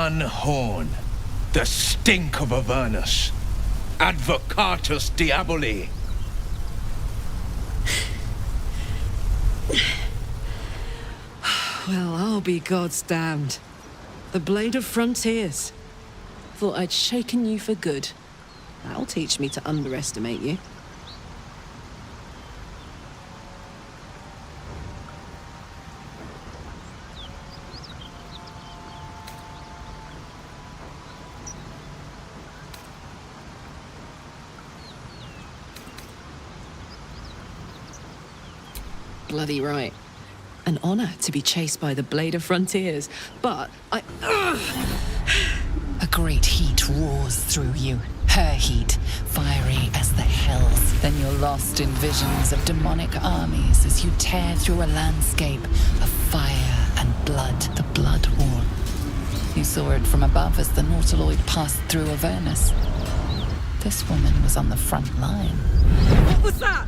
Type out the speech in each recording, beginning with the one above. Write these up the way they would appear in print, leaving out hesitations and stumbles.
one horn, the stink of Avernus, advocatus diaboli. Well, I'll be God's damned. The blade of frontiers. Thought I'd shaken you for good. That'll teach me to underestimate you. Bloody right. An honor to be chased by the blade of frontiers, but I... A great heat roars through you. Her heat, fiery as the hells. Then you're lost in visions of demonic armies as you tear through a landscape of fire and blood, the Blood War. You saw it from above as the Nautiloid passed through Avernus. This woman was on the front line. What was that?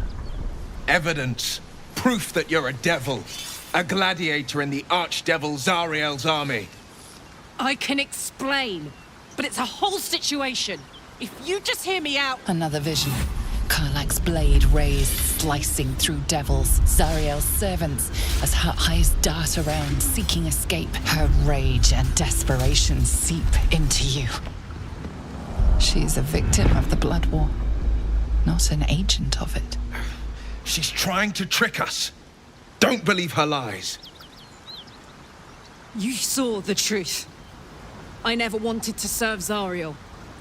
Evidence. Proof that you're a devil. A gladiator in the archdevil Zariel's army. I can explain, but it's a whole situation. If you just hear me out... Another vision. Karlach's blade raised, slicing through devils, Zariel's servants, as her eyes dart around, seeking escape. Her rage and desperation seep into you. She's a victim of the Blood War, not an agent of it. She's trying to trick us. Don't believe her lies. You saw the truth. I never wanted to serve Zariel.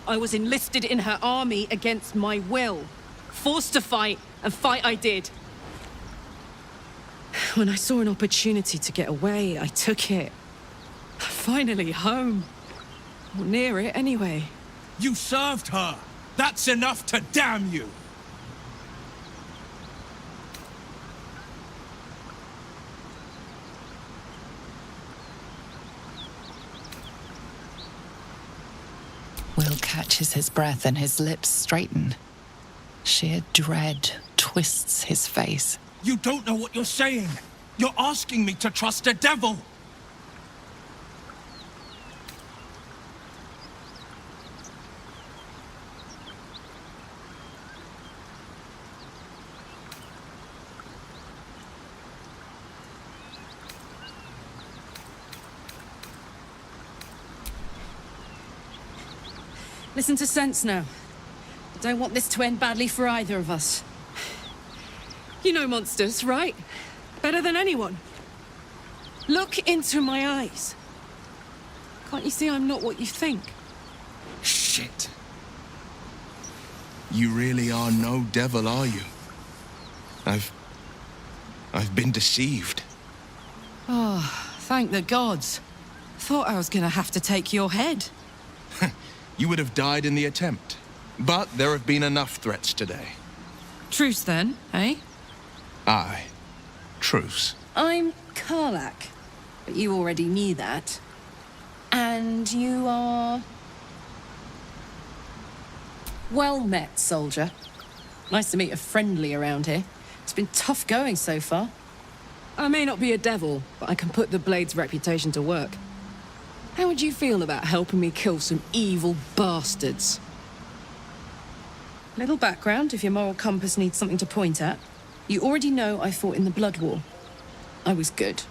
I was enlisted in her army against my will. Forced to fight, and fight I did. When I saw an opportunity to get away, I took it. Finally home. Or near it, anyway. You served her. That's enough to damn you. Will catches his breath and his lips straighten. Sheer dread twists his face. You don't know what you're saying. You're asking me to trust a devil. Listen to sense now. I don't want this to end badly for either of us. You know monsters, right? Better than anyone. Look into my eyes. Can't you see I'm not what you think? Shit. You really are no devil, are you? I've been deceived. Oh, thank the gods. Thought I was gonna have to take your head. You would have died in the attempt. But there have been enough threats today. Truce then, eh? Aye. Truce. I'm Kharlach, but you already knew that. And you are... Well met, soldier. Nice to meet a friendly around here. It's been tough going so far. I may not be a devil, but I can put the Blade's reputation to work. How would you feel about helping me kill some evil bastards? Little background, if your moral compass needs something to point at. You already know I fought in the Blood War. I was good.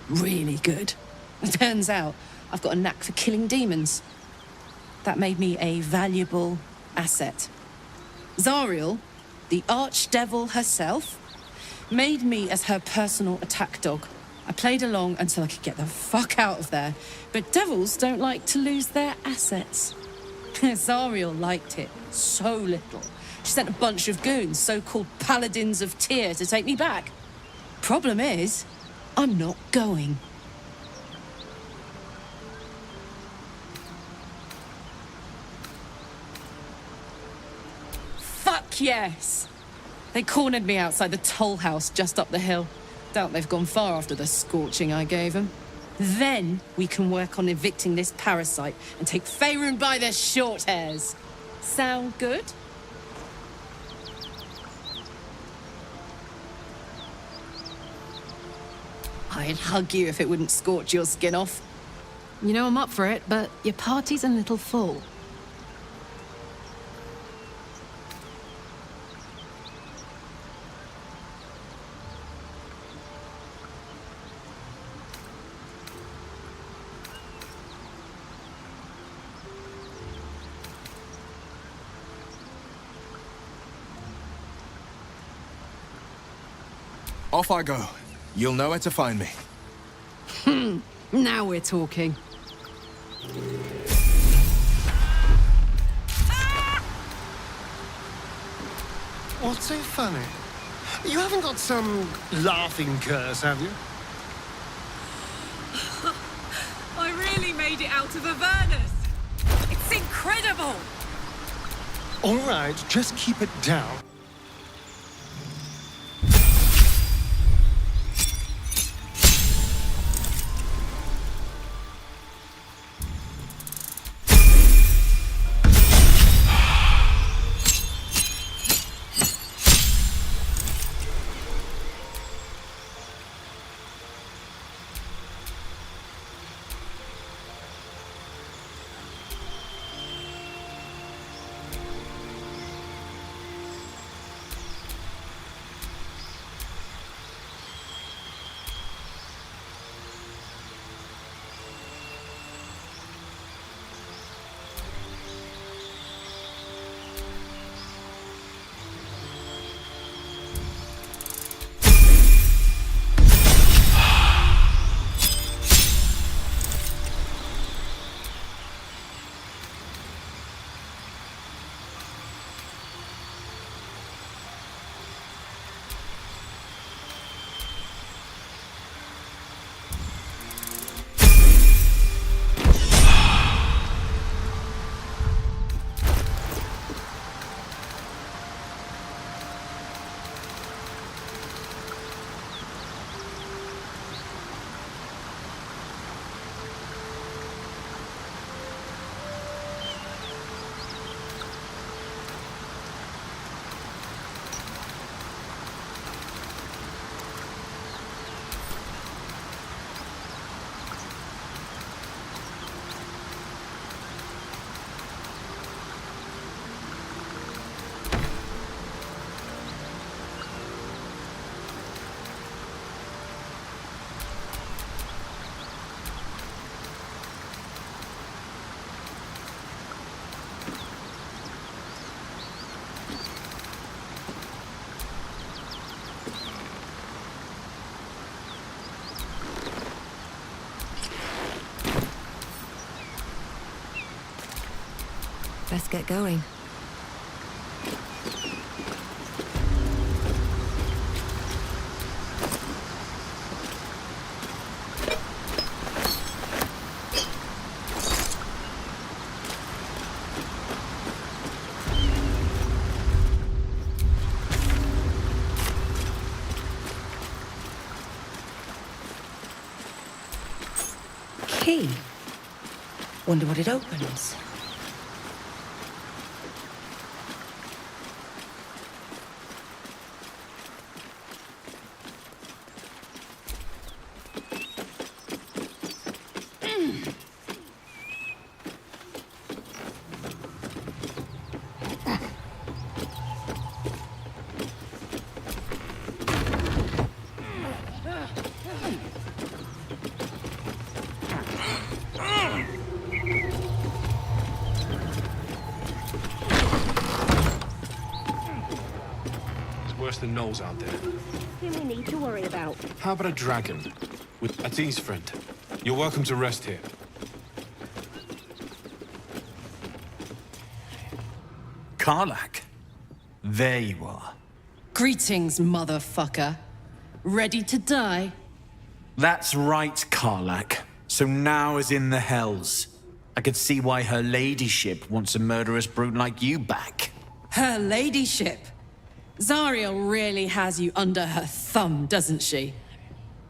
Really good. It turns out I've got a knack for killing demons. That made me a valuable asset. Zariel, the archdevil herself, made me as her personal attack dog. I played along until I could get the fuck out of there. But devils don't like to lose their assets. Zariel liked it so little. She sent a bunch of goons, so-called paladins of Tyr, to take me back. Problem is, I'm not going. Fuck yes! They cornered me outside the toll house just up the hill. Doubt they've gone far after the scorching I gave them. Then we can work on evicting this parasite and take Faerun by the short hairs. Sound good? I'd hug you if it wouldn't scorch your skin off. You know I'm up for it, but your party's a little full. Off I go. You'll know where to find me. Now we're talking. What's so funny? You haven't got some laughing curse, have you? I really made it out of Avernus. It's incredible. All right, just keep it down. Let's get going. Key. Wonder what it opens. Worse than gnolls out there. Nothing we need to worry about. How about a dragon? With Ati's friend. You're welcome to rest here. Kарлach? There you are. Greetings, motherfucker. Ready to die? That's right, Kарлach. So now is in the hells. I could see why her ladyship wants a murderous brute like you back. Her ladyship? Zariel really has you under her thumb, doesn't she?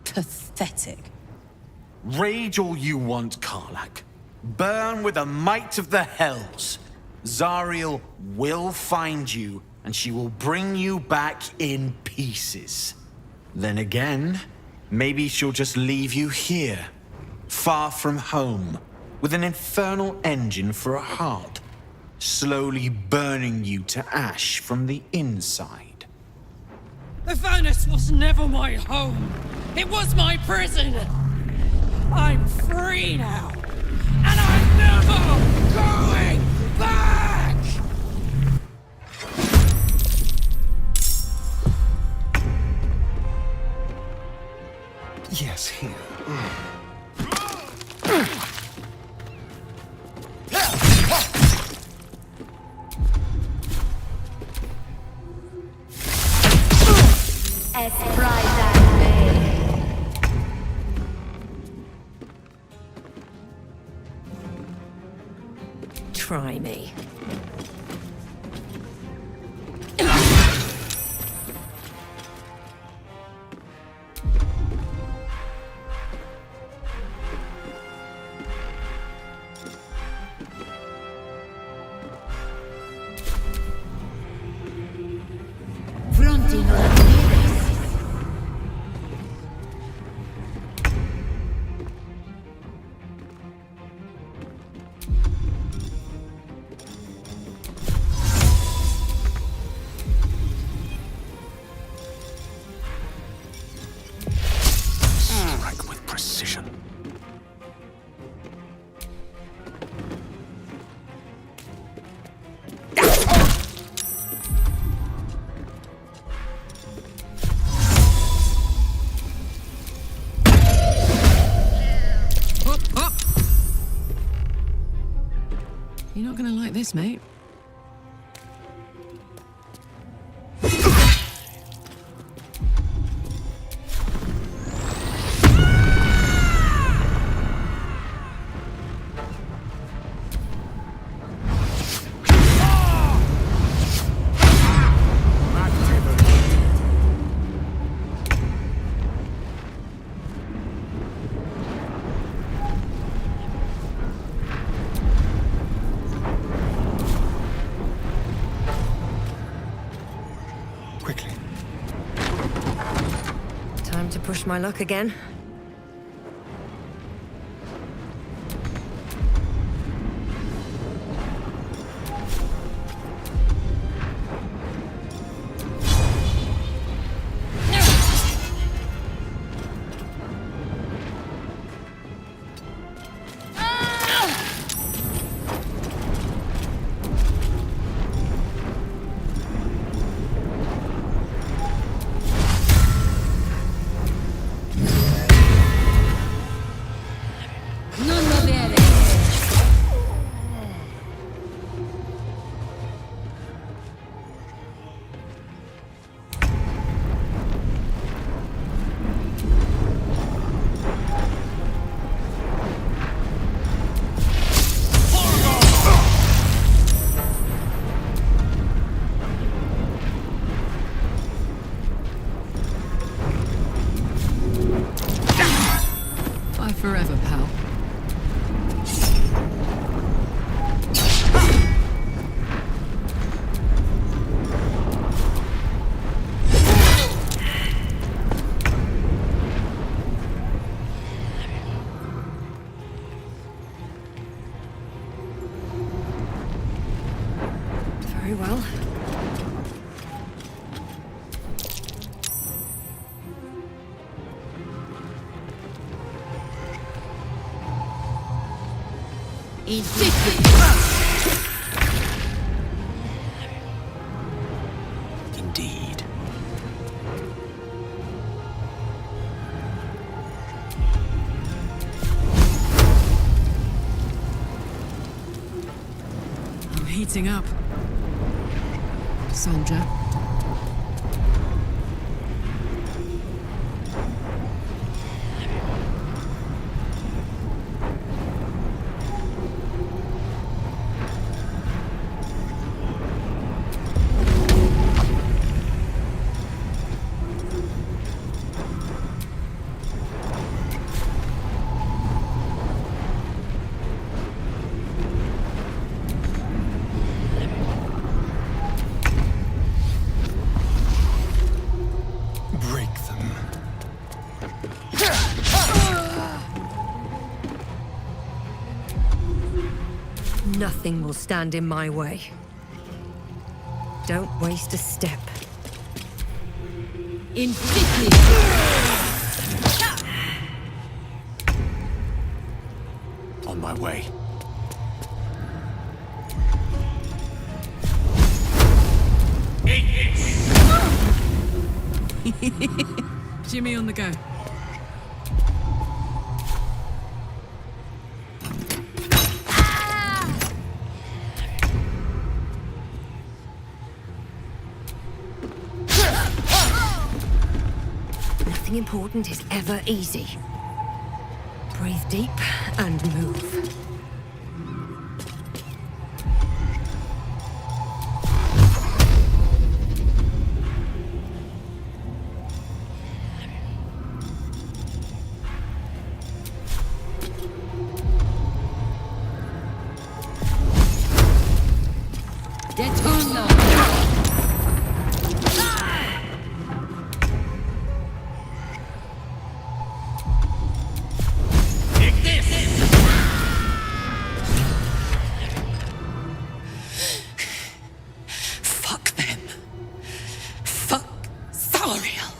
Pathetic. Rage all you want, Kарлach. Burn with the might of the hells. Zariel will find you, and she will bring you back in pieces. Then again, maybe she'll just leave you here, far from home, with an infernal engine for a heart, slowly burning you to ash from the inside. Avernus was never my home. It was my prison. I'm free now. And I'm never going back! Yes, here. Try me. Strike with precision. You're not gonna like this, mate. Quickly. Time to push my luck again. Forever, pal. Very well. Indeed. I'm heating up. Soldier. Nothing will stand in my way. Don't waste a step. On my way. Jimmy on the go. Nothing important is ever easy. Breathe deep and move. Fuck them. Fuck Zariel.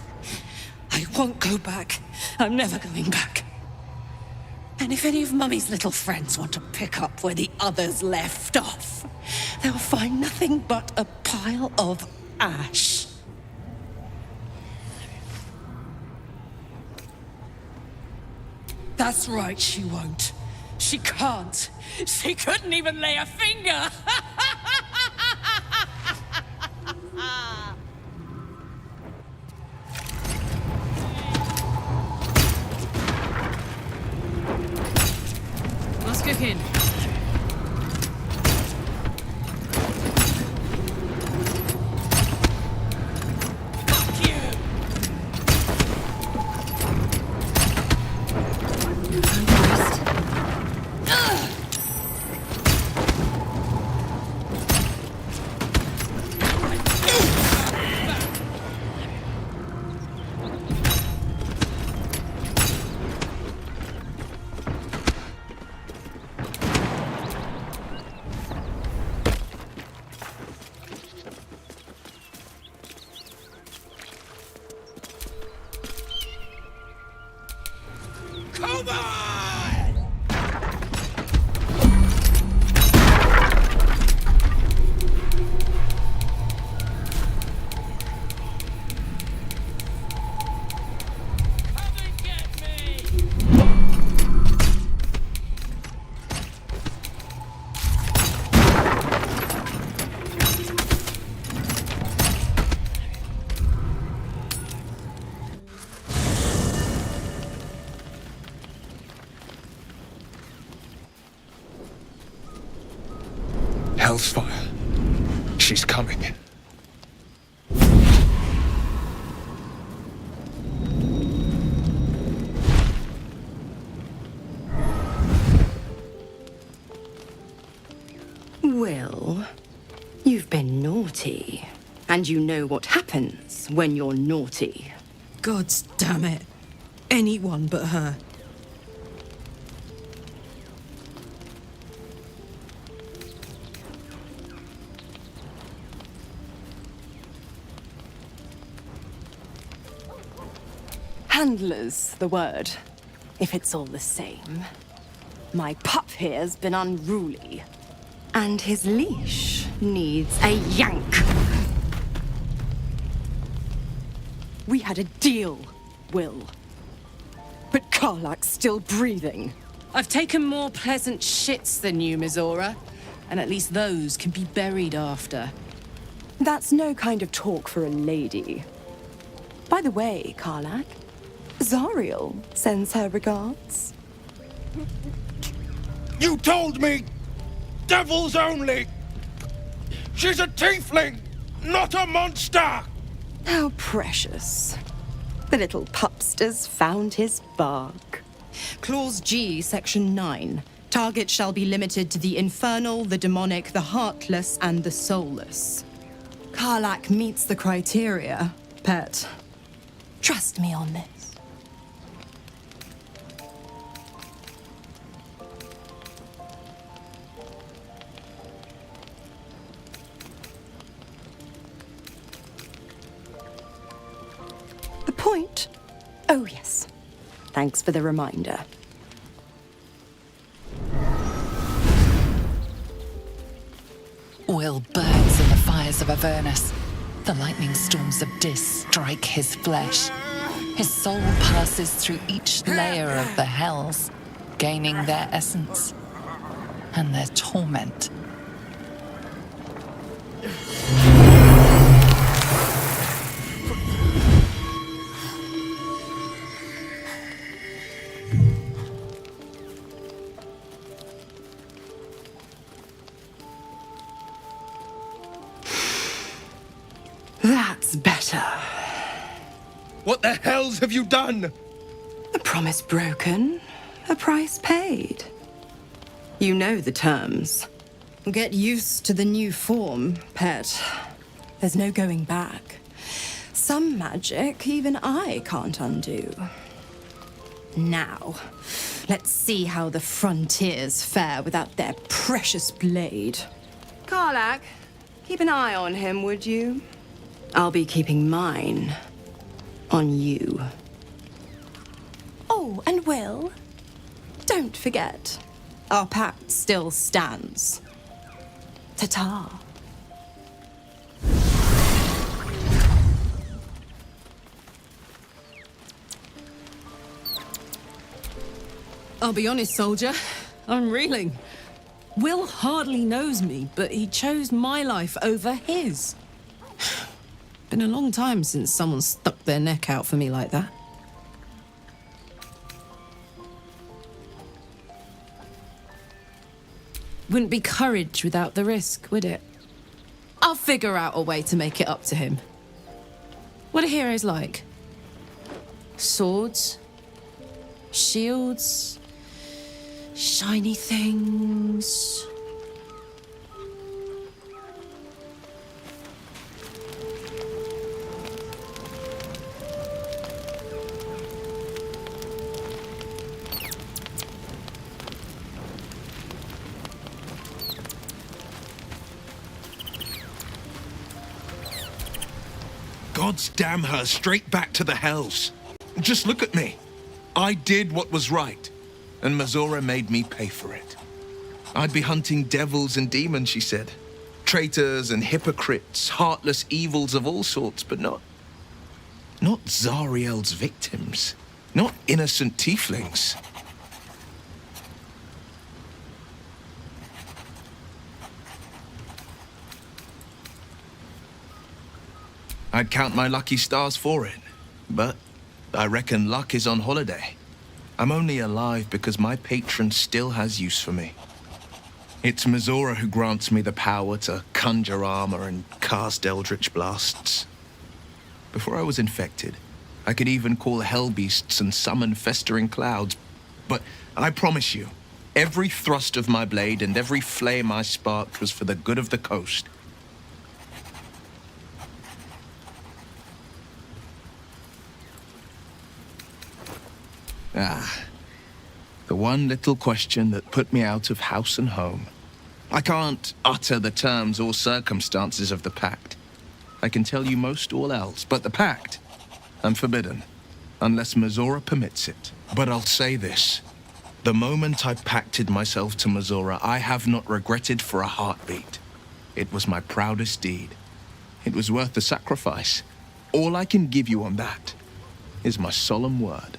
I won't go back. I'm never going back. And if any of Mummy's little friends want to pick up where the others left off, they'll find nothing but a pile of ash. That's right, she won't. She can't. She couldn't even lay a finger. Let's cook in. Come on! Come and get me! Hell's fire. She's coming. Will, you've been naughty. And you know what happens when you're naughty. God damn it. Anyone but her. Handler's the word, if it's all the same. My pup here's been unruly, and his leash needs a yank. We had a deal, Will. But Kарлach's still breathing. I've taken more pleasant shits than you, Mizora, and at least those can be buried after. That's no kind of talk for a lady. By the way, Kарлach, Zariel sends her regards. You told me! Devils only! She's a tiefling, not a monster! How precious. The little pupster's found his bark. Clause G, Section 9. Target shall be limited to the infernal, the demonic, the heartless, and the soulless. Kарлach meets the criteria, pet. Trust me on this. Oh, yes. Thanks for the reminder. Uil burns in the fires of Avernus. The lightning storms of Dis strike his flesh. His soul passes through each layer of the hells, gaining their essence and their torment. That's better. What the hells have you done? A promise broken, a price paid. You know the terms. Get used to the new form, pet. There's no going back. Some magic even I can't undo. Now, let's see how the frontiers fare without their precious blade. Kарлach, keep an eye on him, would you? I'll be keeping mine on you. Oh, and Will, don't forget, our pact still stands. Ta-ta. I'll be honest, soldier. I'm reeling. Will hardly knows me, but he chose my life over his. Been a long time since someone stuck their neck out for me like that. Wouldn't be courage without the risk, would it? I'll figure out a way to make it up to him. What are heroes like? Swords? Shields? Shiny things? Gods damn her, straight back to the hells. Just look at me. I did what was right, and Mizora made me pay for it. I'd be hunting devils and demons, she said. Traitors and hypocrites, heartless evils of all sorts, but not Zariel's victims. Not innocent tieflings. I'd count my lucky stars for it, but I reckon luck is on holiday. I'm only alive because my patron still has use for me. It's Mizora who grants me the power to conjure armor and cast eldritch blasts. Before I was infected, I could even call hell beasts and summon festering clouds. But I promise you, every thrust of my blade and every flame I sparked was for the good of the coast. The one little question that put me out of house and home. I can't utter the terms or circumstances of the pact. I can tell you most all else, but the pact, I'm forbidden, unless Mizora permits it. But I'll say this. The moment I pacted myself to Mizora, I have not regretted for a heartbeat. It was my proudest deed. It was worth the sacrifice. All I can give you on that is my solemn word.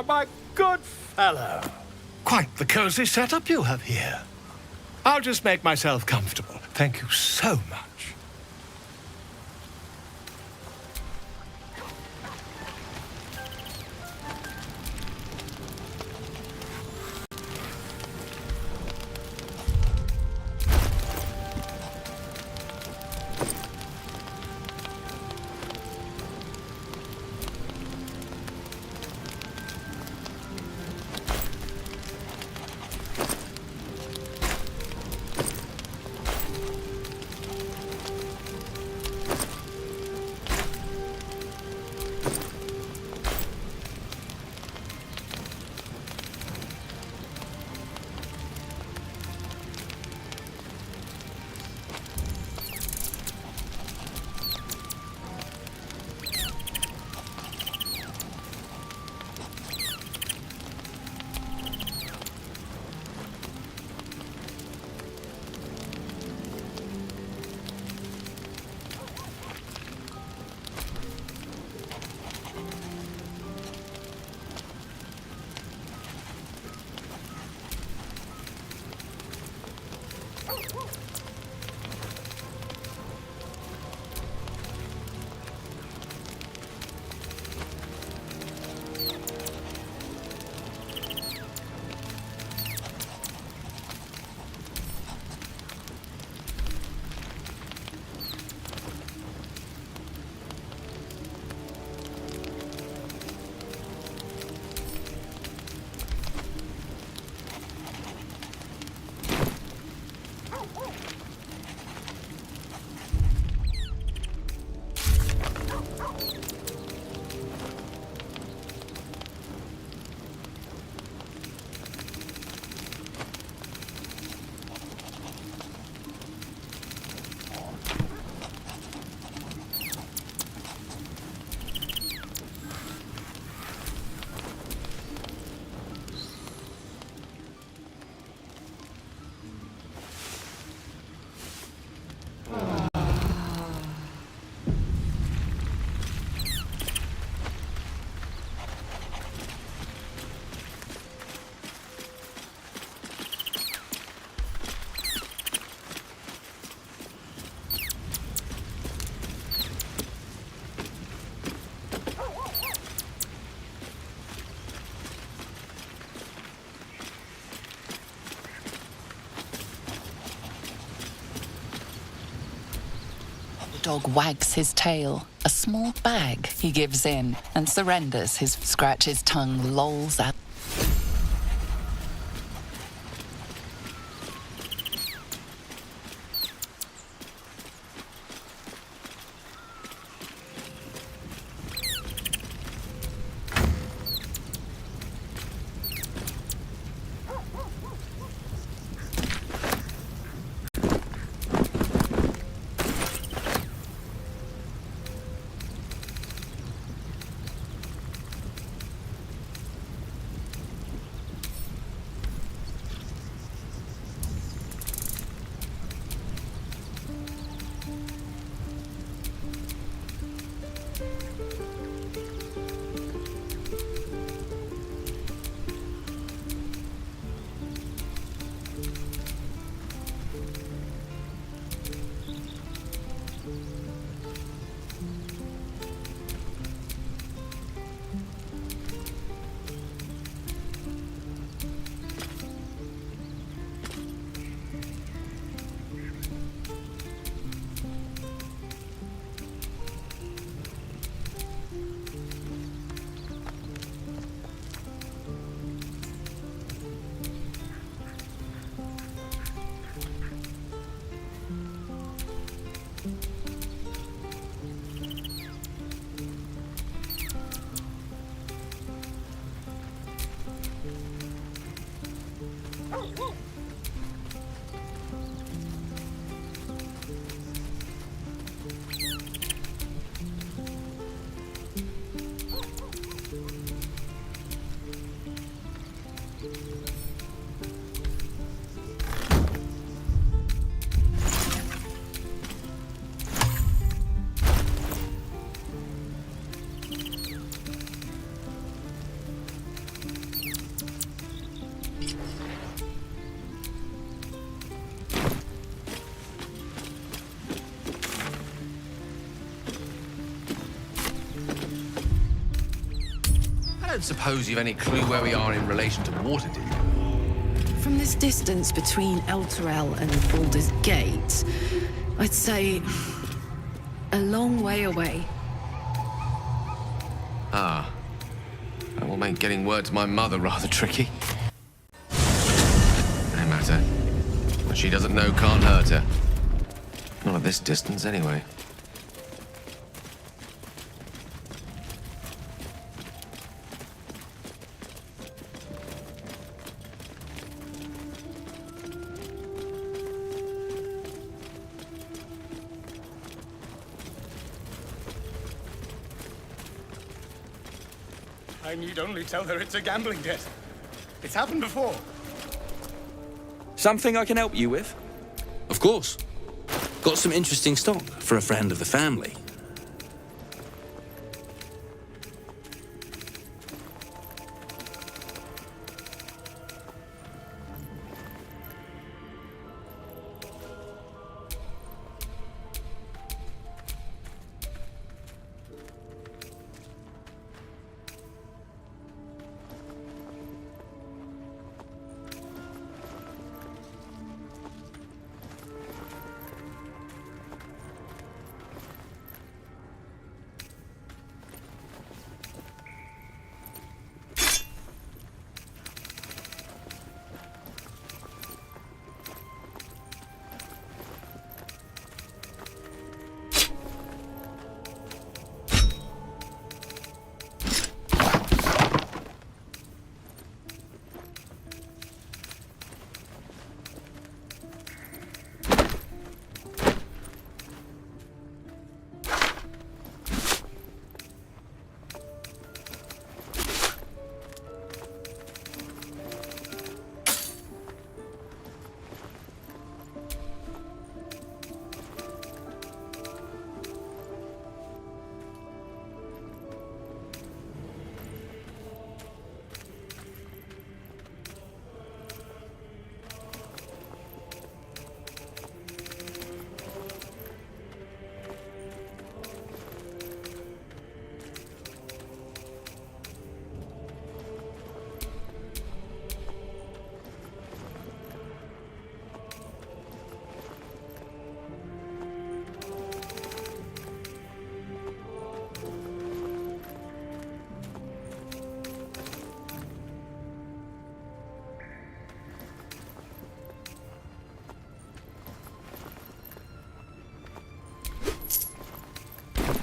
My good fellow. Quite the cozy setup you have here. I'll just make myself comfortable. Thank you so much. dog wags his tail, a small bag he gives in and surrenders. His scratches tongue lolls out. I don't suppose you've any clue where we are in relation to Waterdeep. From this distance between Elturel and Baldur's Gate, I'd say a long way away. Ah. That will make getting word to my mother rather tricky. No matter. What she doesn't know can't hurt her. Not at this distance, anyway. I need only tell her it's a gambling debt. It's happened before. Something I can help you with? Of course. Got some interesting stock for a friend of the family.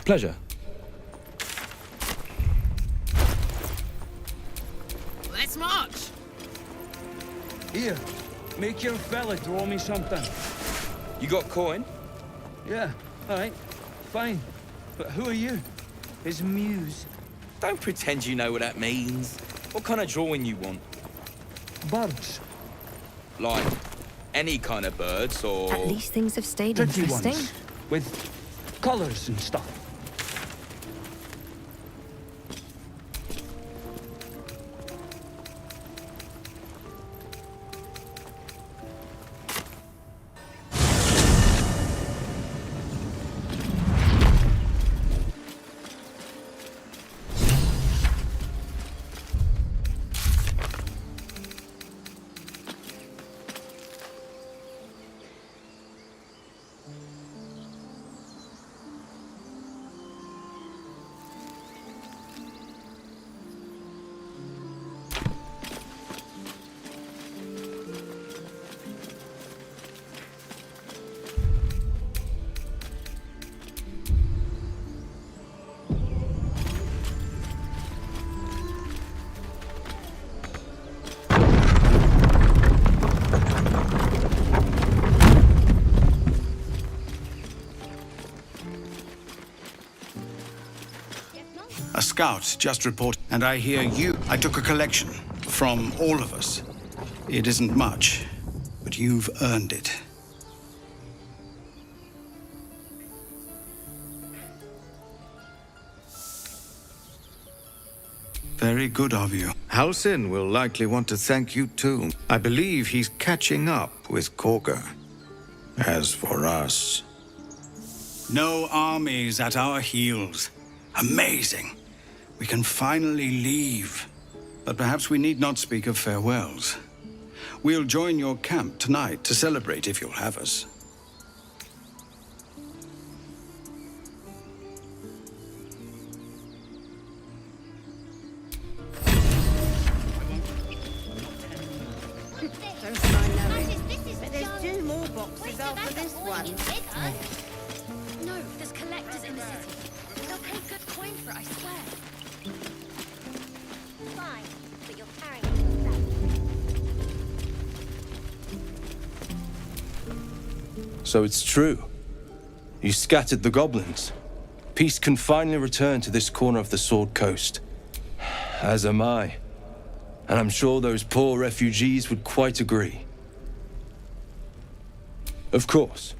Pleasure. Let's march. Here, make your fella draw me something. You got coin? Yeah, all right, fine. But who are you? His muse. Don't pretend you know what that means. What kind of drawing you want? Birds. Like, any kind of birds, or... At least things have stayed Pretty interesting. ones. With colours and stuff. A scout just reported, and I hear you. I took a collection from all of us. It isn't much, but you've earned it. Very good of you. Halsin will likely want to thank you too. I believe he's catching up with Korga. As for us... No armies at our heels. Amazing. We can finally leave. But perhaps we need not speak of farewells. We'll join your camp tonight to celebrate if you'll have us. There's 2 more boxes after this one. No, there's collectors in the city. They'll pay good coin for it, I swear. Fine, but you're carrying it. So it's true. You scattered the goblins. Peace can finally return to this corner of the Sword Coast. As am I. And I'm sure those poor refugees would quite agree. Of course.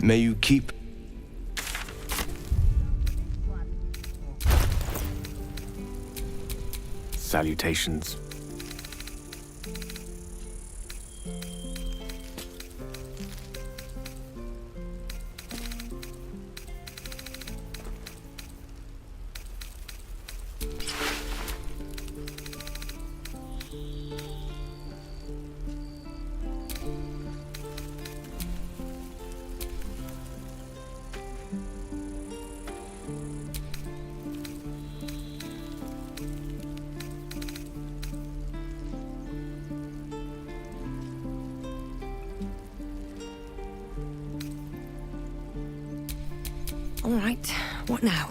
May you keep... Salutations. All right, what now?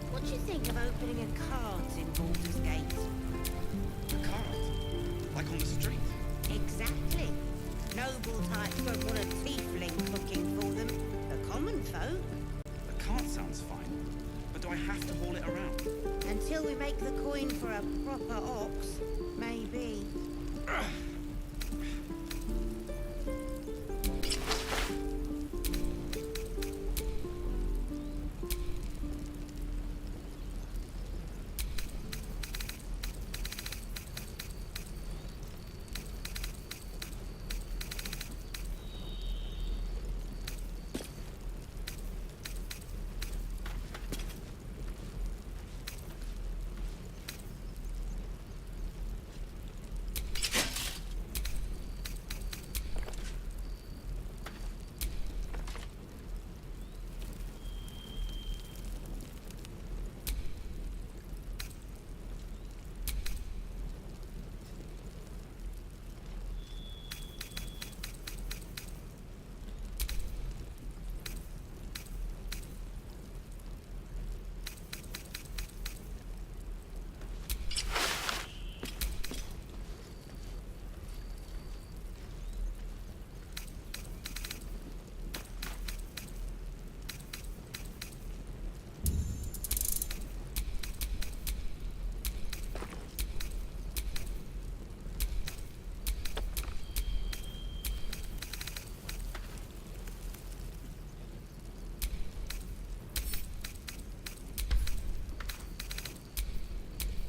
What do you think of opening a cart in Baldur's Gate? A cart? Like on the street? Exactly. Noble types won't want a tiefling cooking for them. The common folk. A cart sounds fine, but do I have to haul it around? Until we make the coin for a proper ox, maybe.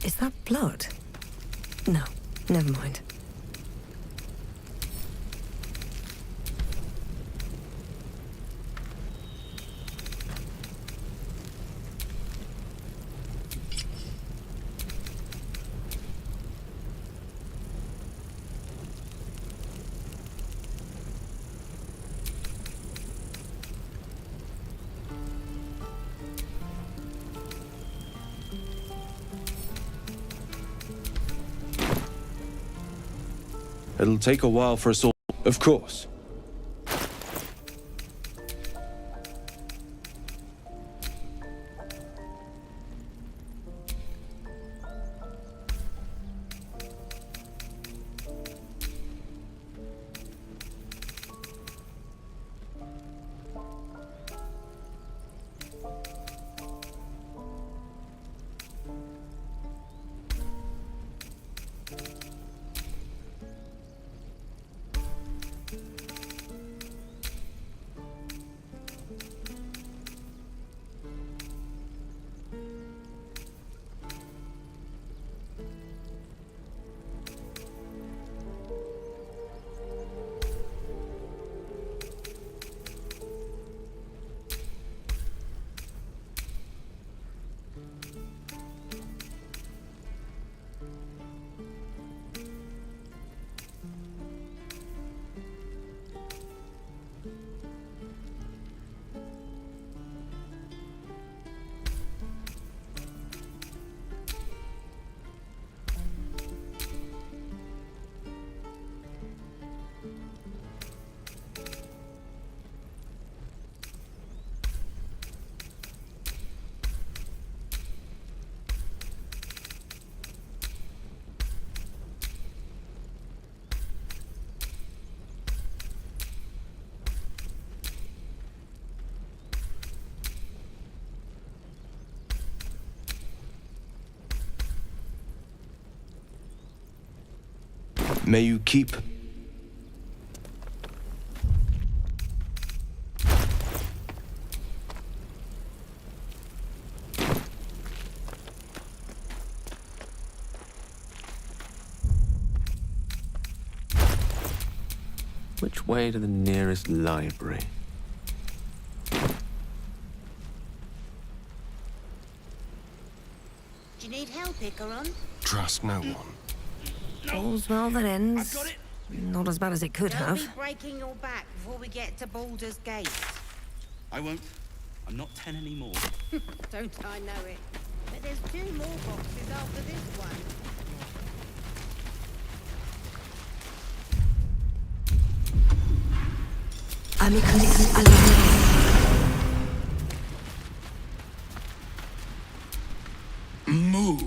Is that blood? No, never mind. It'll take a while for us all, of course. May you keep... Which way to the nearest library? Do you need help, Icaron? Trust no one. All's well that ends. Not as bad as it could Don't have. be breaking your back before we get to Baldur's Gate. I won't. I'm not 10 anymore. Don't I know it? But there's 2 more boxes after this one. Amicus alive. Moo.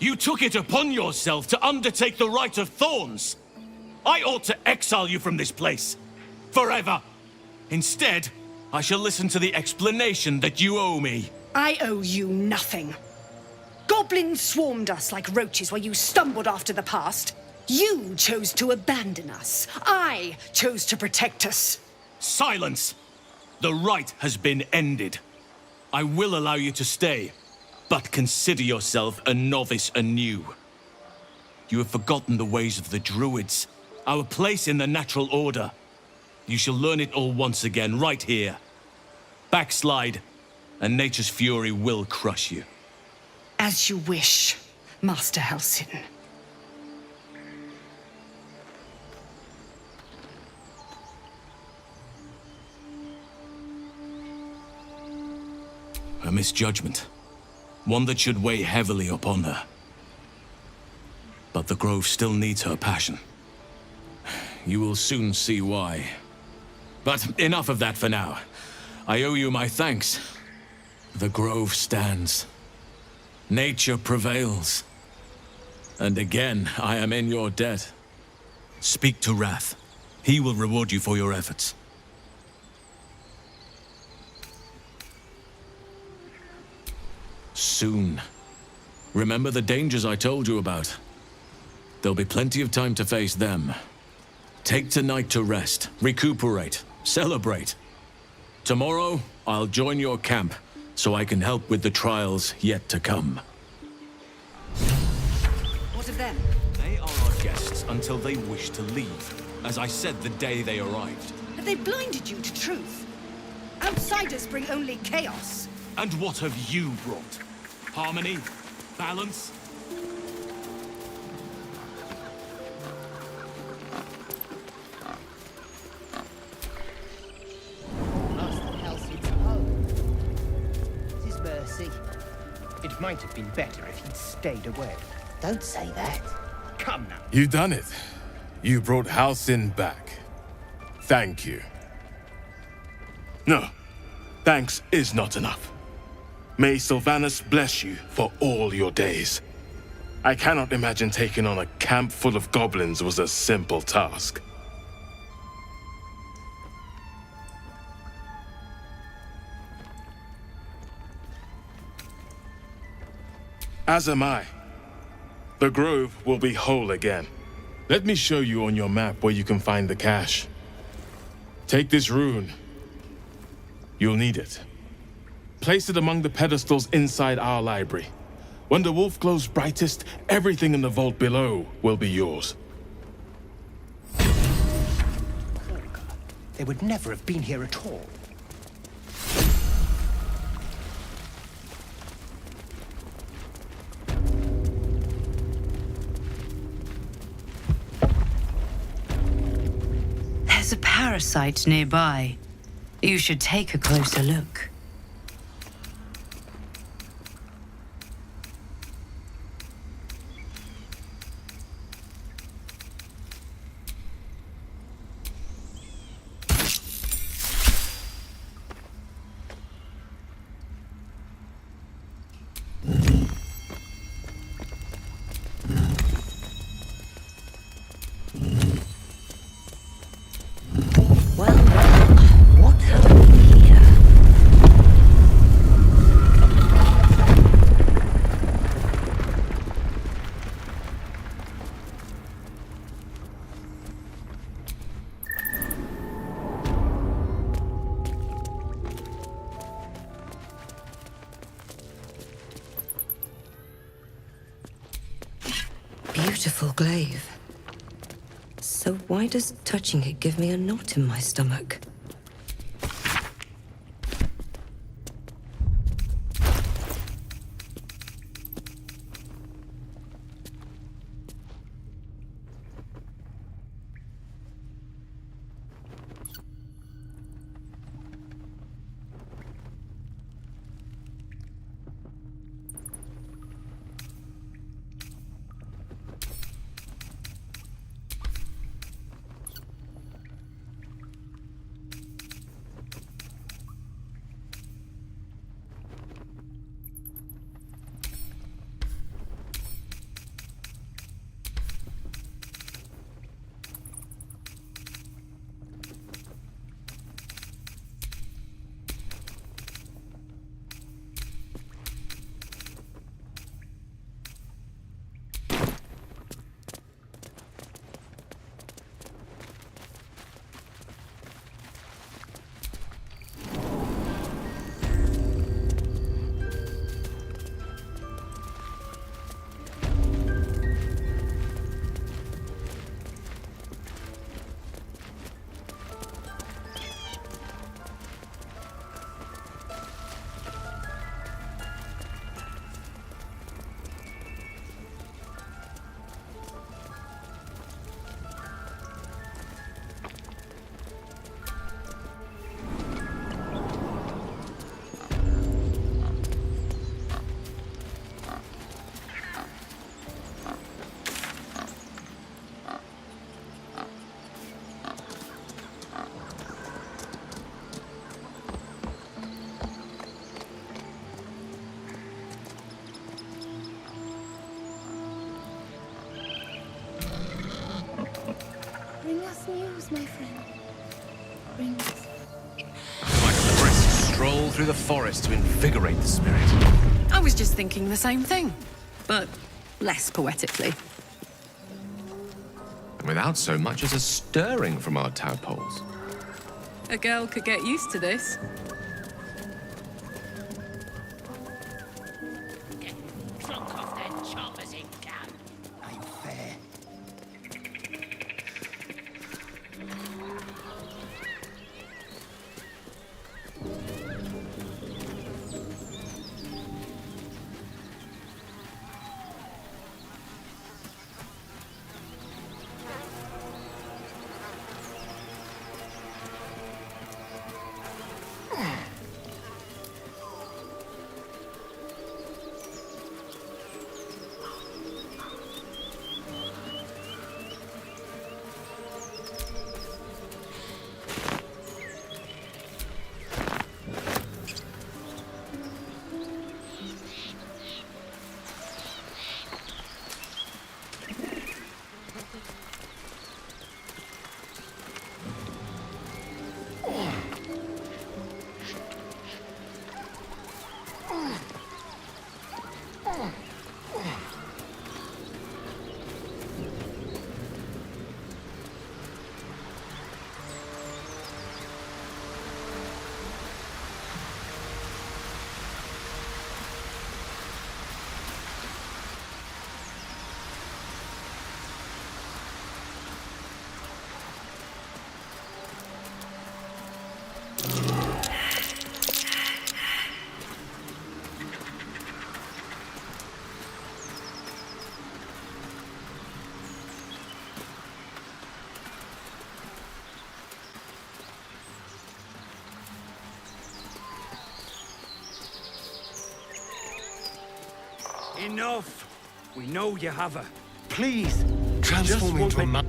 You took it upon yourself to undertake the Rite of Thorns. I ought to exile you from this place. Forever. Instead, I shall listen to the explanation that you owe me. I owe you nothing. Goblins swarmed us like roaches while you stumbled after the past. You chose to abandon us. I chose to protect us. Silence! The rite has been ended. I will allow you to stay, but consider yourself a novice anew. You have forgotten the ways of the druids, our place in the natural order. You shall learn it all once again, right here. Backslide, and nature's fury will crush you. As you wish, Master Halsin. A misjudgment. One that should weigh heavily upon her. But the Grove still needs her passion. You will soon see why. But enough of that for now. I owe you my thanks. The Grove stands. Nature prevails. And again, I am in your debt. Speak to Wrath. He will reward you for your efforts. Soon. Remember the dangers I told you about. There'll be plenty of time to face them. Take tonight to rest, recuperate, celebrate. Tomorrow, I'll join your camp, so I can help with the trials yet to come. What of them? They are our guests until they wish to leave, as I said the day they arrived. Have they blinded you to truth? Outsiders bring only chaos. And what have you brought? Harmony? Balance? Master Halsin's home. This is mercy. It might have been better if he'd stayed away. Don't say that. Come now. You done it. You brought Halsin back. Thank you. No, thanks is not enough. May Sylvanus bless you for all your days. I cannot imagine taking on a camp full of goblins was a simple task. As am I. The Grove will be whole again. Let me show you on your map where you can find the cache. Take this rune. You'll need it. Place it among the pedestals inside our library. When the wolf glows brightest, everything in the vault below will be yours. they would never have been here at all. There's a parasite nearby. You should take a closer look. Beautiful glaive. So why does touching it give me a knot in my stomach? Bring us news, my friend. Bring us. Like a brisk stroll through the forest to invigorate the spirit. I was just thinking the same thing, but less poetically. Without so much as a stirring from our tadpoles. A girl could get used to this. Drunk off their choppers in camp. Ain't fair. Enough! We know you have her. Please, Transform into a man.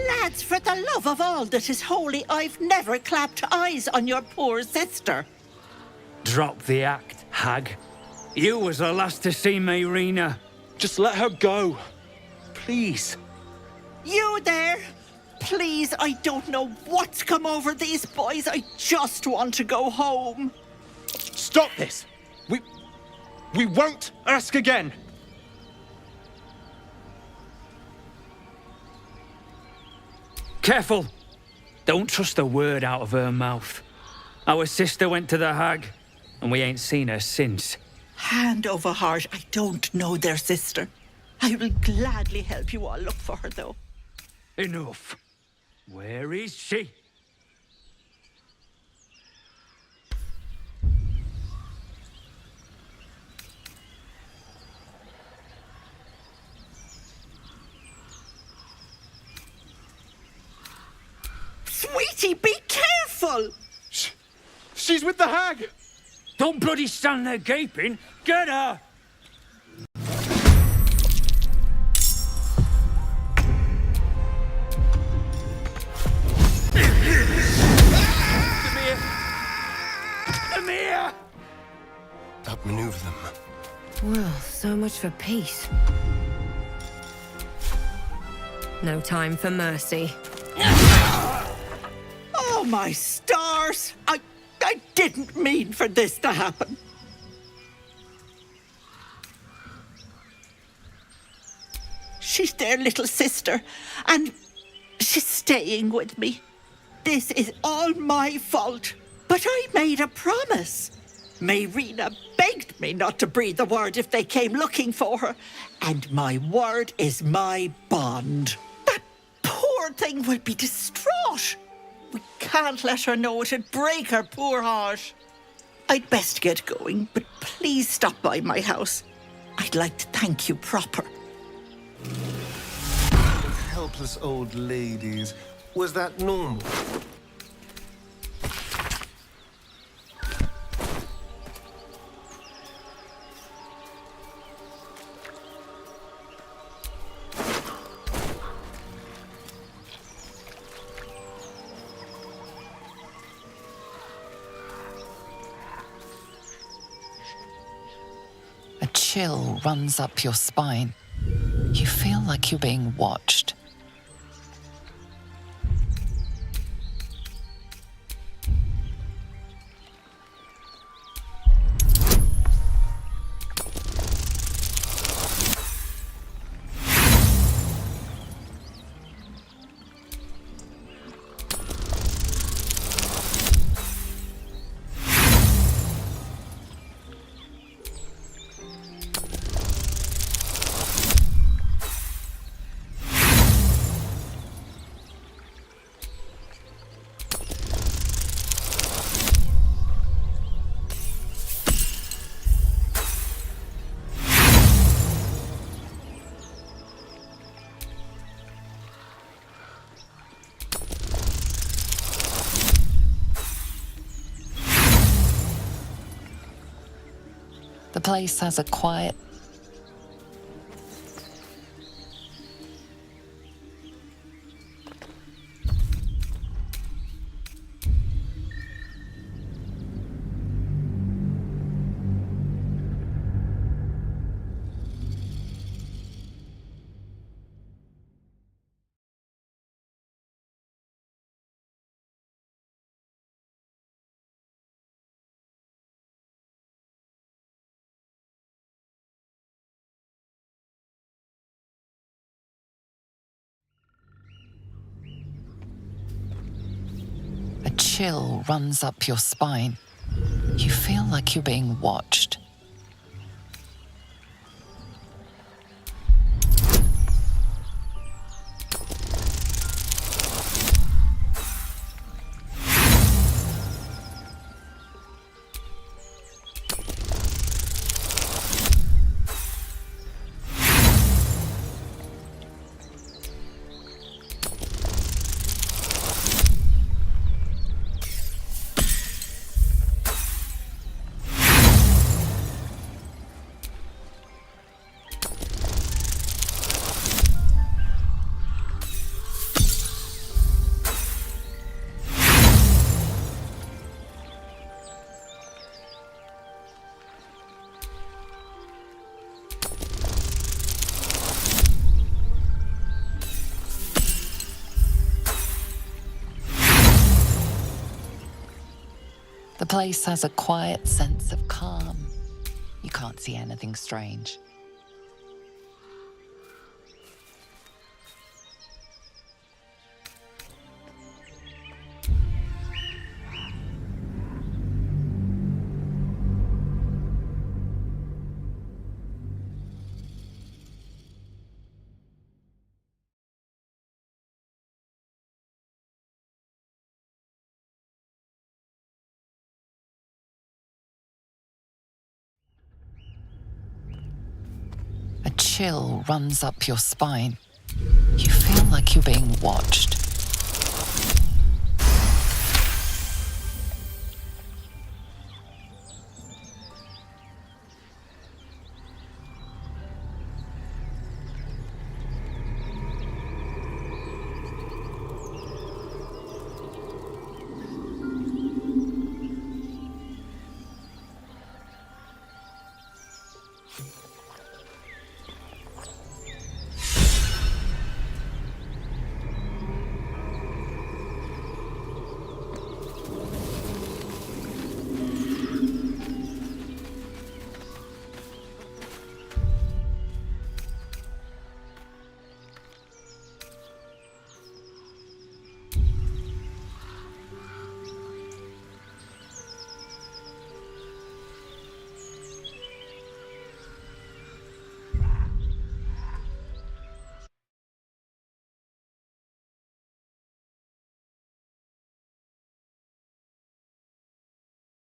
Lads, for the love of all that is holy, I've never clapped eyes on your poor sister. drop the act, hag. You was the last to see me, Rena. Just let her go. Please. You there? Please, I don't know what's come over these boys. I just want to go home. Stop this! We won't ask again! Careful! Don't trust a word out of her mouth. Our sister went to the hag, and we ain't seen her since. Hand over heart, I don't know their sister. I will gladly help you all look for her, though. Enough. Where is she? Sweetie, be careful! She's with the hag! Don't bloody stand there gaping! Get her! Amir! Outmaneuver them. Well, so much for peace. No time for mercy. Oh, my stars! I didn't mean for this to happen. She's their little sister, and she's staying with me. This is all my fault, but I made a promise. Mayrina begged me not to breathe a word if they came looking for her, and my word is my bond. That poor thing will be distraught. We can't let her know. It'd break her poor heart. I'd best get going, but please stop by my house. I'd like to thank you proper. Helpless old ladies. Was that normal? A chill runs up your spine. You feel like you're being watched. The place has a quiet... A chill runs up your spine. You feel like you're being watched. place has a quiet sense of calm. You can't see anything strange. A chill runs up your spine. You feel like you're being watched.